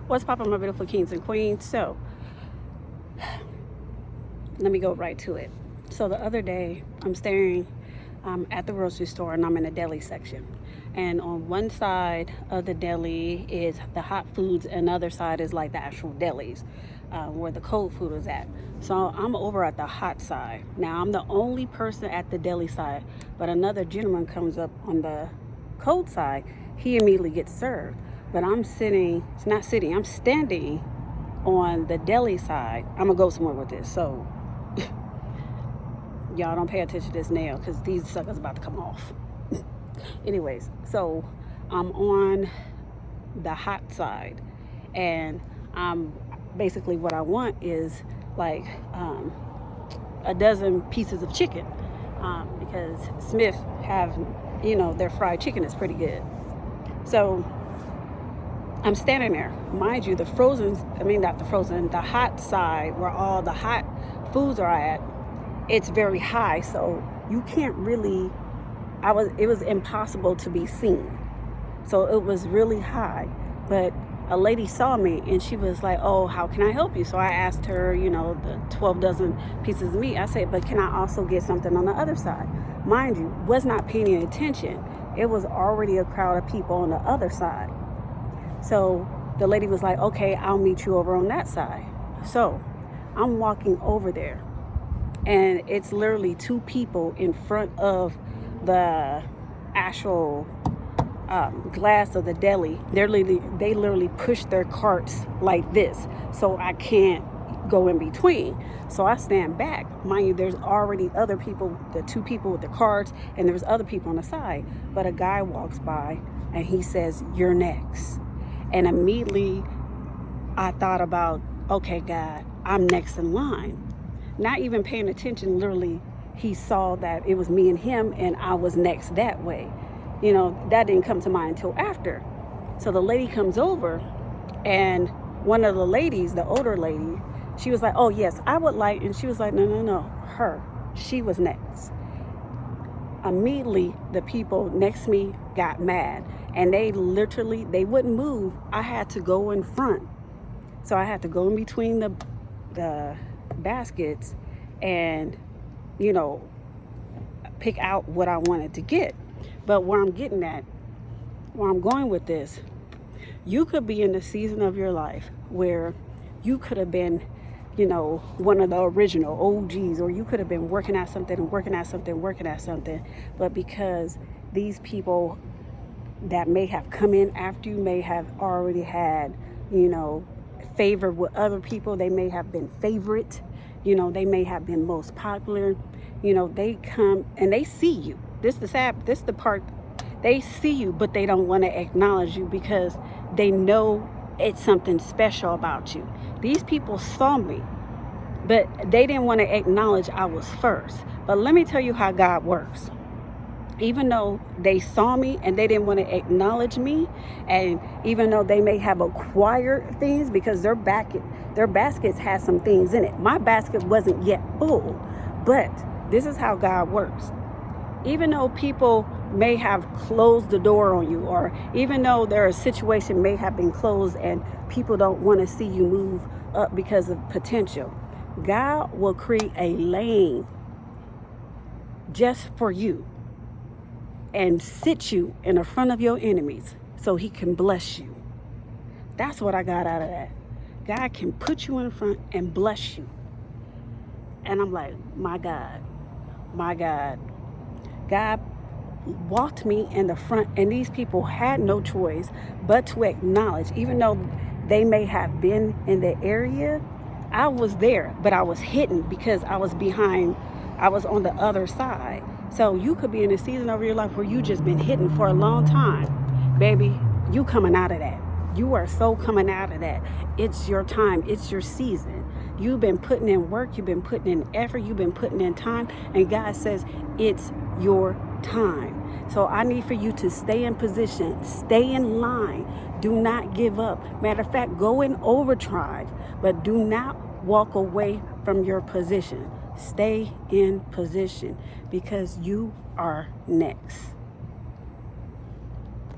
What's poppin', my beautiful kings and queens? So let me go right to it. So the other day I'm staring at the grocery store, and I'm in the deli section, and on one side of the deli is the hot foods, and the other side is like the actual delis, where the cold food is at. So I'm over at the hot side. Now I'm the only person at the deli side, but another gentleman comes up on the cold side. He immediately gets served, but I'm standing on the deli side. I'm gonna go somewhere with this, so y'all don't pay attention to this nail because these suckers about to come off. Anyways, so I'm on the hot side, and basically what I want is like a dozen pieces of chicken, because Smith have, their fried chicken is pretty good. So I'm standing there. Mind you, the hot side where all the hot foods are at, it's very high, so you can't really, it was impossible to be seen. So it was really high. But a lady saw me and she was like, oh, how can I help you? So I asked her, the 12 dozen pieces of meat. I said, but can I also get something on the other side? Mind you, was not paying any attention. It was already a crowd of people on the other side. So the lady was like, okay, I'll meet you over on that side. So I'm walking over there, and it's literally two people in front of the actual glass of the deli. They literally push their carts like this, so I can't go in between. So I stand back. Mind you, there's already other people, the two people with the carts, and there's other people on the side. But a guy walks by and he says, "You're next." And immediately I thought about, okay, God, I'm next in line. Not even paying attention, literally, he saw that it was me and him, and I was next that way. That didn't come to mind until after. So the lady comes over, and one of the ladies, the older lady, she was like, oh, yes, I would like, and she was like, no, her. She was next. Immediately, the people next to me got mad, and they wouldn't move. I had to go in front. So I had to go in between the baskets and pick out what I wanted to get. But where I'm going with this, you could be in the season of your life where you could have been one of the original OGs, or you could have been working at something, but because these people that may have come in after you may have already had favor with other people. They may have been favorite, they may have been most popular. They come and they see you. This the part, they see you, but they don't want to acknowledge you because they know it's something special about you. These people saw me, but they didn't want to acknowledge I was first. But let me tell you how God works. Even though they saw me and they didn't want to acknowledge me, and even though they may have acquired things because their baskets had some things in it. My basket wasn't yet full, but this is how God works. Even though people may have closed the door on you, or even though their situation may have been closed and people don't want to see you move up because of potential, God will create a lane just for you and sit you in the front of your enemies so he can bless you. That's what I got out of that. God can put you in front and bless you. And I'm like, my God. God walked me in the front, and these people had no choice but to acknowledge, even though they may have been in the area, I was there, but I was hidden because I was on the other side. So you could be in a season of your life where you just been hidden for a long time. Baby, you coming out of that. You are so coming out of that. It's your time. It's your season. You've been putting in work. You've been putting in effort. You've been putting in time. And God says it's your time. So I need for you to stay in position. Stay in line. Do not give up. Matter of fact, go in overdrive. But do not walk away from your position. Stay in position because you are next.